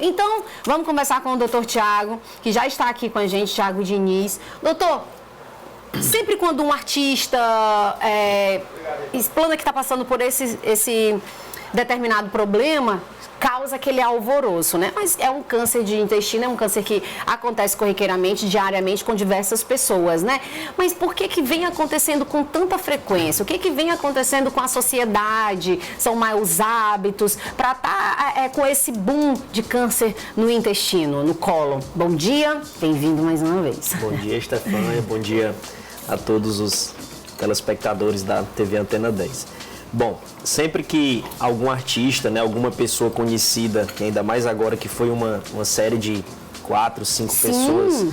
Então, vamos conversar com o doutor Tiago, que já está aqui com a gente, Tiago Diniz. Doutor, sempre quando um artista explana que está passando por esse determinado problema, causa aquele alvoroço, né? Mas é um câncer de intestino, é um câncer que acontece corriqueiramente, diariamente, com diversas pessoas, né? Mas por que vem acontecendo com tanta frequência? O que vem acontecendo com a sociedade? São maus hábitos para estar com esse boom de câncer no intestino, no cólon? Bom dia, bem-vindo mais uma vez. Bom dia, Estefânia, bom dia a todos os telespectadores da TV Antena 10. Bom, sempre que algum artista, né, alguma pessoa conhecida, que ainda mais agora que foi uma série de 4, 5 pessoas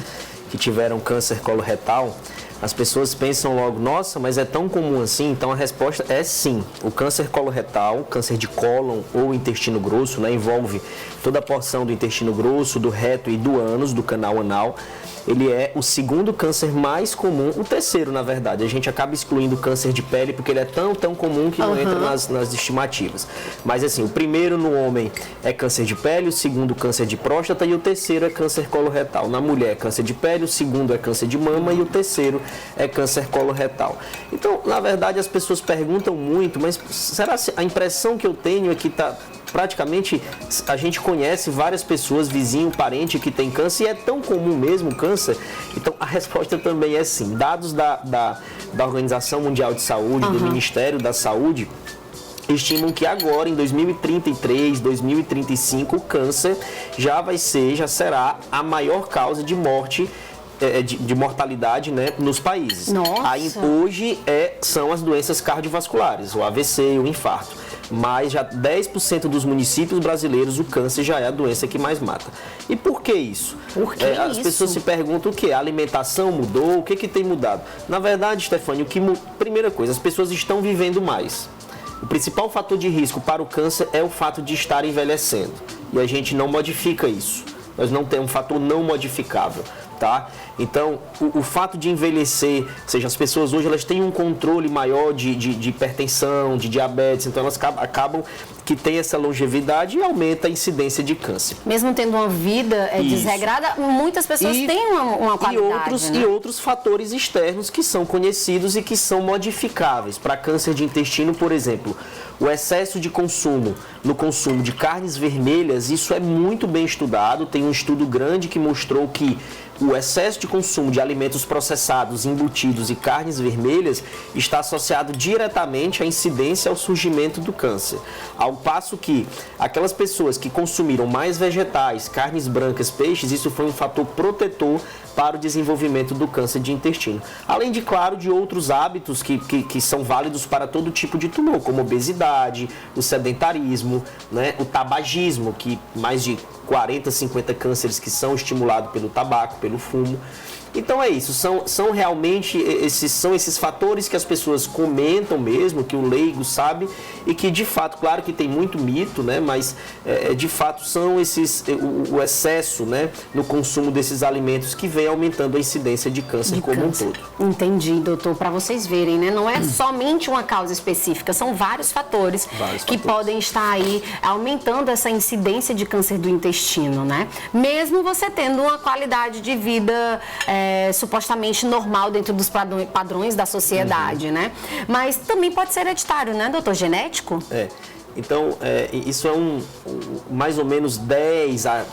que tiveram câncer coloretal, as pessoas pensam logo, nossa, mas é tão comum assim? Então a resposta é sim. O câncer coloretal, câncer de cólon ou intestino grosso, né, envolve toda a porção do intestino grosso, do reto e do ânus, do canal anal. Ele é o segundo câncer mais comum, o terceiro, na verdade. A gente acaba excluindo o câncer de pele porque ele é tão comum que não entra nas estimativas. Mas assim, o primeiro no homem é câncer de pele, o segundo câncer de próstata e o terceiro é câncer coloretal. Na mulher é câncer de pele, o segundo é câncer de mama e o terceiro é câncer coloretal. Então, na verdade, as pessoas perguntam muito, mas será que a impressão que eu tenho é que praticamente a gente conhece várias pessoas, vizinho, parente que tem câncer e é tão comum mesmo o câncer? Então a resposta também é sim. Dados da Organização Mundial de Saúde, do Ministério da Saúde, estimam que agora, em 2033, 2035, o câncer já será a maior causa de morte, de mortalidade, né, nos países. Aí, hoje são as doenças cardiovasculares, o AVC e o infarto. Mas já 10% dos municípios brasileiros o câncer já é a doença que mais mata. E por que isso? As pessoas se perguntam o que? A alimentação mudou? O que tem mudado? Na verdade, Stefânia, primeira coisa, as pessoas estão vivendo mais. O principal fator de risco para o câncer é o fato de estar envelhecendo. E a gente não modifica isso. Nós não temos um fator não modificável. Tá? Então, o fato de envelhecer, ou seja, as pessoas hoje elas têm um controle maior de hipertensão, de diabetes, então elas acabam que tem essa longevidade e aumenta a incidência de câncer. Mesmo tendo uma vida desregrada, muitas pessoas têm uma qualidade, e outros fatores externos que são conhecidos e que são modificáveis. Para câncer de intestino, por exemplo, o excesso de consumo de carnes vermelhas, isso é muito bem estudado. Tem um estudo grande que mostrou que o excesso de consumo de alimentos processados, embutidos e carnes vermelhas está associado diretamente à incidência ao surgimento do câncer. Ao passo que aquelas pessoas que consumiram mais vegetais, carnes brancas, peixes, isso foi um fator protetor para o desenvolvimento do câncer de intestino. Além de, claro, de outros hábitos que são válidos para todo tipo de tumor, como obesidade, o sedentarismo, né, o tabagismo, que mais de 40, 50 cânceres que são estimulados pelo tabaco, pelo fumo. Então é isso, são realmente esses fatores que as pessoas comentam mesmo, que o leigo sabe e que de fato, claro que tem muito mito, né, mas de fato são o excesso, né, no consumo desses alimentos que vem aumentando a incidência de câncer como um todo. Entendi, doutor, para vocês verem, né, não é somente uma causa específica, são vários fatores que podem estar aí aumentando essa incidência de câncer do intestino, né, mesmo você tendo uma qualidade de vida supostamente normal dentro dos padrões da sociedade, né? Mas também pode ser hereditário, né, doutor? Genético? Então, isso é mais ou menos 10 a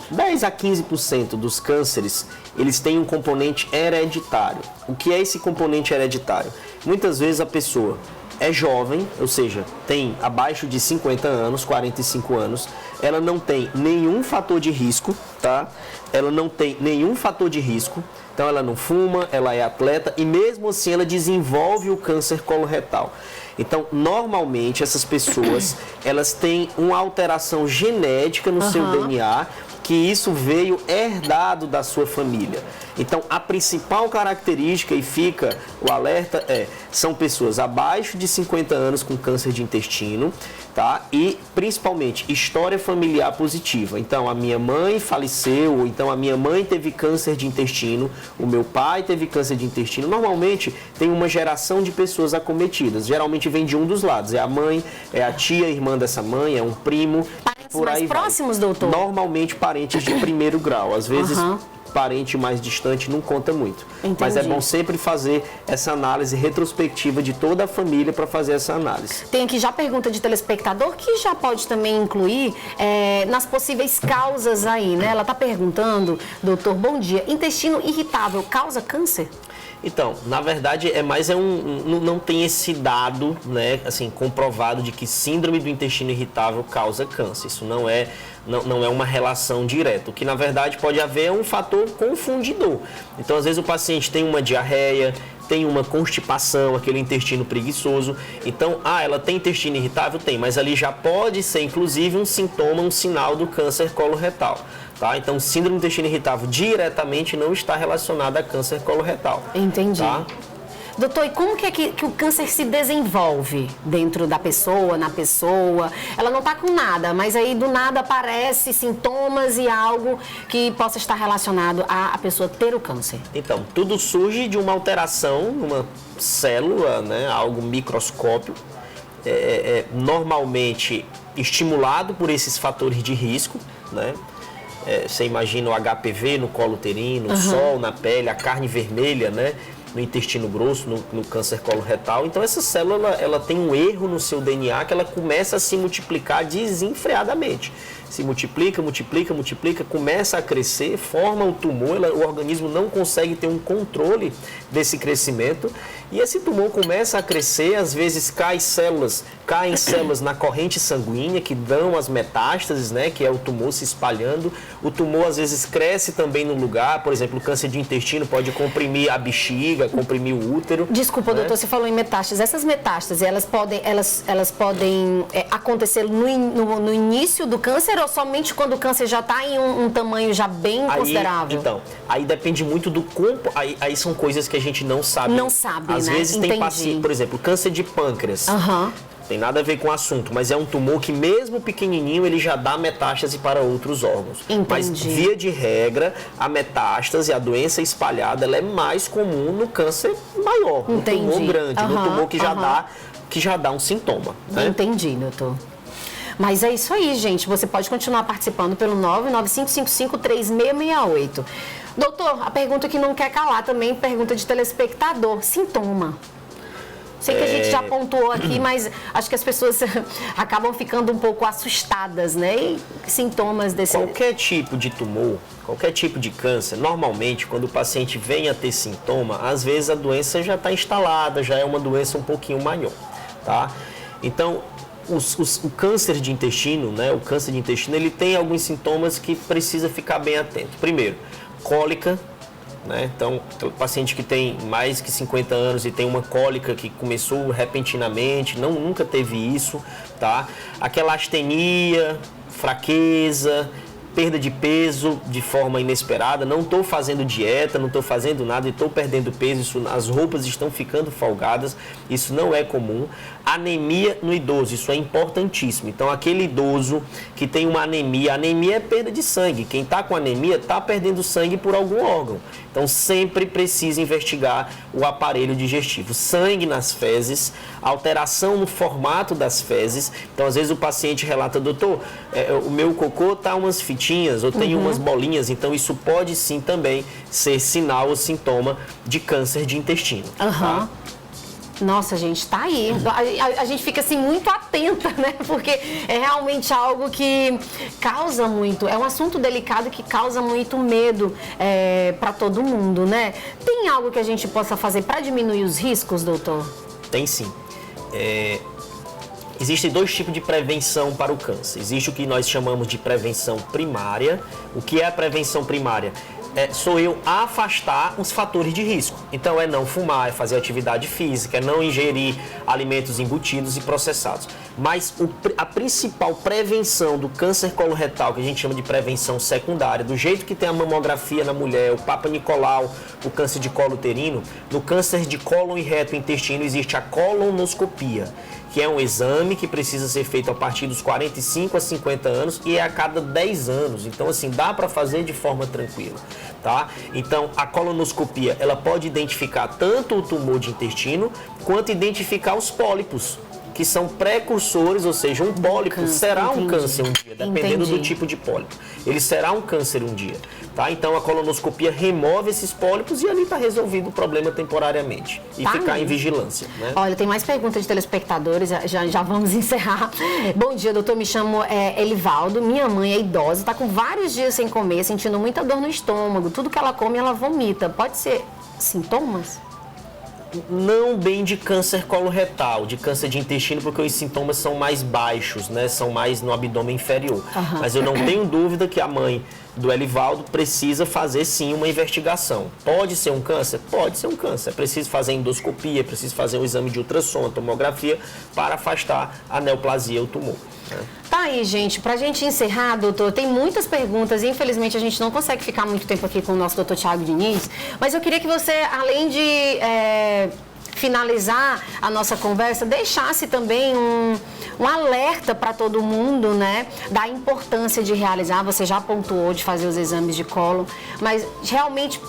15% dos cânceres, eles têm um componente hereditário. O que é esse componente hereditário? Muitas vezes a pessoa é jovem, ou seja, tem abaixo de 50 anos, 45 anos, ela não tem nenhum fator de risco, tá? Ela não tem nenhum fator de risco, então ela não fuma, ela é atleta e mesmo assim ela desenvolve o câncer coloretal. Então, normalmente essas pessoas, elas têm uma alteração genética no seu DNA, que isso veio herdado da sua família. Então, a principal característica, e fica o alerta, são pessoas abaixo de 50 anos com câncer de intestino, tá? E, principalmente, história familiar positiva. Então, a minha mãe faleceu, ou então a minha mãe teve câncer de intestino, o meu pai teve câncer de intestino. Normalmente, tem uma geração de pessoas acometidas. Geralmente, vem de um dos lados. É a mãe, é a tia, irmã dessa mãe, é um primo. por mais aí próximos, vai. doutor? Normalmente parentes de primeiro grau. Às vezes parente mais distante não conta muito. Entendi. Mas é bom sempre fazer essa análise retrospectiva de toda a família para fazer essa análise. Tem aqui já pergunta de telespectador que já pode também incluir nas possíveis causas aí, né? Ela está perguntando, doutor, bom dia, intestino irritável causa câncer? Então, na verdade, não tem esse dado, né, assim, comprovado de que síndrome do intestino irritável causa câncer. Isso não é uma relação direta. O que, na verdade, pode haver é um fator confundidor. Então, às vezes, o paciente tem uma diarreia, tem uma constipação, aquele intestino preguiçoso. Então, ela tem intestino irritável? Tem, mas ali já pode ser, inclusive, um sintoma, um sinal do câncer coloretal. Tá? Então, síndrome do intestino irritável diretamente não está relacionada a câncer coloretal. Entendi. Tá? Doutor, e como que é que o câncer se desenvolve dentro da pessoa, na pessoa? Ela não está com nada, mas aí do nada aparece sintomas e algo que possa estar relacionado a pessoa ter o câncer. Então, tudo surge de uma alteração numa célula, né, algo microscópio, normalmente estimulado por esses fatores de risco, né? Você imagina o HPV no colo uterino, o sol na pele, a carne vermelha, né, no intestino grosso, no câncer coloretal. Então, essa célula ela tem um erro no seu DNA que ela começa a se multiplicar desenfreadamente. Se multiplica, começa a crescer, forma um tumor, o organismo não consegue ter um controle desse crescimento e esse tumor começa a crescer, às vezes caem células na corrente sanguínea que dão as metástases, né, que é o tumor se espalhando. O tumor às vezes cresce também no lugar, por exemplo, o câncer de intestino pode comprimir a bexiga, comprimir o útero. Desculpa, né? doutor, você falou em metástases. Essas metástases, elas podem acontecer no início do câncer ou somente quando o câncer já está em um tamanho já bem considerável? Então, aí depende muito do corpo, aí são coisas que a gente não sabe. Não sabe, Às né? vezes tem paciente, por exemplo, câncer de pâncreas. Tem nada a ver com o assunto, mas é um tumor que mesmo pequenininho ele já dá metástase para outros órgãos. Entendi. Mas via de regra, a metástase, a doença espalhada, ela é mais comum no câncer maior, no tumor grande, no tumor que já dá um sintoma. Né? Entendi, doutor. Mas é isso aí, gente. Você pode continuar participando pelo 995553668. Doutor, a pergunta que não quer calar também, pergunta de telespectador. Sintoma. Sei que a gente já pontuou aqui, mas acho que as pessoas acabam ficando um pouco assustadas, né? E sintomas desse... Qualquer tipo de tumor, qualquer tipo de câncer, normalmente, quando o paciente vem a ter sintoma, às vezes a doença já está instalada, já é uma doença um pouquinho maior, tá? Então, o câncer de intestino, né? O câncer de intestino, ele tem alguns sintomas que precisa ficar bem atento. Primeiro, cólica, né? Então, o paciente que tem mais que 50 anos e tem uma cólica que começou repentinamente, nunca teve isso, tá? Aquela astenia, fraqueza, perda de peso de forma inesperada, não estou fazendo dieta, não estou fazendo nada e estou perdendo peso, as roupas estão ficando folgadas, isso não é comum. Anemia no idoso, isso é importantíssimo. Então, aquele idoso que tem uma anemia, anemia é perda de sangue. Quem está com anemia está perdendo sangue por algum órgão. Então, sempre precisa investigar o aparelho digestivo. Sangue nas fezes, alteração no formato das fezes. Então, às vezes o paciente relata, doutor, o meu cocô tá umas fitinhas ou tem umas bolinhas. Então, isso pode sim também ser sinal ou sintoma de câncer de intestino. Tá? Nossa, gente, tá aí. A gente fica assim muito atenta, né? Porque é realmente algo que causa muito, é um assunto delicado que causa muito medo para todo mundo, né? Tem algo que a gente possa fazer para diminuir os riscos, doutor? Tem sim. Existem dois tipos de prevenção para o câncer. Existe o que nós chamamos de prevenção primária. O que é a prevenção primária? Sou eu afastar os fatores de risco. Então, é não fumar, é fazer atividade física, é não ingerir alimentos embutidos e processados. Mas a principal prevenção do câncer coloretal, que a gente chama de prevenção secundária, do jeito que tem a mamografia na mulher, o Papa Nicolau, o câncer de colo uterino, no câncer de cólon e reto intestino existe a colonoscopia, que é um exame que precisa ser feito a partir dos 45 a 50 anos e é a cada 10 anos. Então, assim, dá para fazer de forma tranquila, tá? Então, a colonoscopia, ela pode identificar tanto o tumor de intestino, quanto identificar os pólipos, que são precursores, ou seja, um pólipo será um câncer um dia, dependendo do tipo de pólipo. Ele será um câncer um dia, tá? Então a colonoscopia remove esses pólipos e ali está resolvido o problema temporariamente. E ficar em vigilância, né? Olha, tem mais perguntas de telespectadores, já vamos encerrar. Bom dia, doutor, me chamo Elivaldo, minha mãe é idosa, está com vários dias sem comer, sentindo muita dor no estômago, tudo que ela come ela vomita. Pode ser sintomas? Não bem de câncer coloretal, de câncer de intestino, porque os sintomas são mais baixos, né? São mais no abdômen inferior. Mas eu não tenho dúvida que a mãe do Elivaldo precisa fazer sim uma investigação. Pode ser um câncer? Pode ser um câncer. É preciso fazer endoscopia, é preciso fazer um exame de ultrassom, tomografia, para afastar a neoplasia, o tumor. Tá aí, gente. Pra gente encerrar, doutor, tem muitas perguntas e infelizmente a gente não consegue ficar muito tempo aqui com o nosso doutor Thiago Diniz, mas eu queria que você, além de finalizar a nossa conversa, deixasse também um alerta para todo mundo, né, da importância de realizar, você já pontuou de fazer os exames de cólon, mas realmente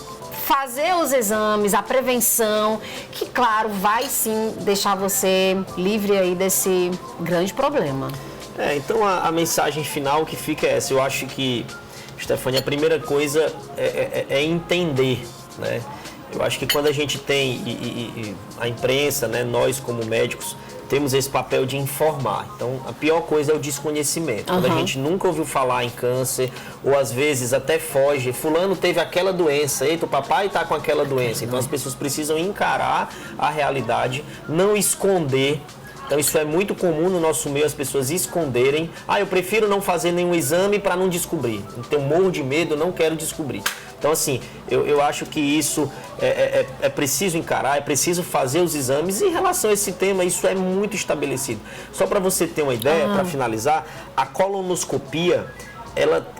fazer os exames, a prevenção, que claro, vai sim deixar você livre aí desse grande problema. Então a mensagem final que fica é essa. Eu acho que, Stefania, a primeira coisa é entender, né? Eu acho que quando a gente tem, e a imprensa, né, nós como médicos, temos esse papel de informar. Então, a pior coisa é o desconhecimento. Quando a gente nunca ouviu falar em câncer, ou às vezes até foge, fulano teve aquela doença, eita, o papai está com aquela doença. Então, as pessoas precisam encarar a realidade, não esconder. Então, isso é muito comum no nosso meio, as pessoas esconderem. Eu prefiro não fazer nenhum exame para não descobrir. Então, morro de medo, não quero descobrir. Então, assim, eu acho que isso é preciso encarar, é preciso fazer os exames. E em relação a esse tema, isso é muito estabelecido. Só para você ter uma ideia, para finalizar, a colonoscopia,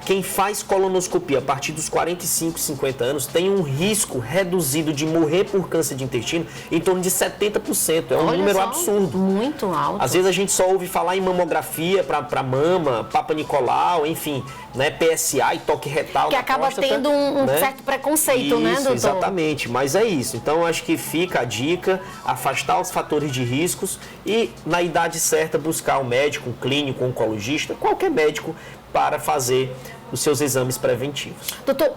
quem faz colonoscopia a partir dos 45, 50 anos tem um risco reduzido de morrer por câncer de intestino em torno de 70%. É um número absurdo. Muito alto. Às vezes a gente só ouve falar em mamografia para mama, Papa Nicolau, enfim, né, PSA e toque retal. Que acaba tendo um certo preconceito, né, doutor? Exatamente, mas é isso. Então, eu acho que fica a dica, afastar os fatores de riscos e, na idade certa, buscar um médico, um clínico, um oncologista, qualquer médico, para fazer os seus exames preventivos. Doutor,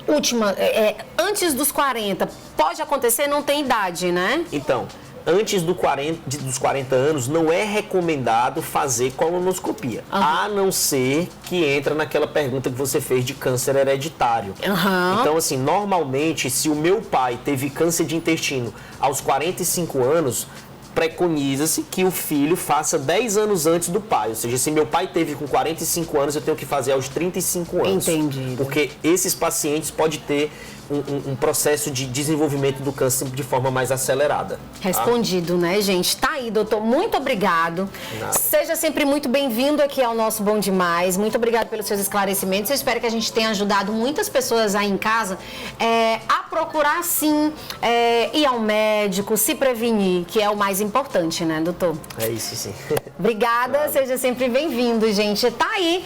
última, antes dos 40, pode acontecer? Não tem idade, né? Então, antes dos 40 anos, não é recomendado fazer colonoscopia, a não ser que entra naquela pergunta que você fez de câncer hereditário. Então, assim, normalmente, se o meu pai teve câncer de intestino aos 45 anos, preconiza-se que o filho faça 10 anos antes do pai. Ou seja, se meu pai teve com 45 anos, eu tenho que fazer aos 35 anos. Entendi. Porque esses pacientes podem ter um processo de desenvolvimento do câncer de forma mais acelerada. Respondido, né, gente? Tá aí, doutor. Muito obrigado. Nada. Seja sempre muito bem-vindo aqui ao nosso Bom Demais. Muito obrigado pelos seus esclarecimentos. Eu espero que a gente tenha ajudado muitas pessoas aí em casa a procurar, sim, ir ao médico, se prevenir, que é o mais importante, né, doutor? É isso, sim. Obrigada. Seja sempre bem-vindo, gente. Tá aí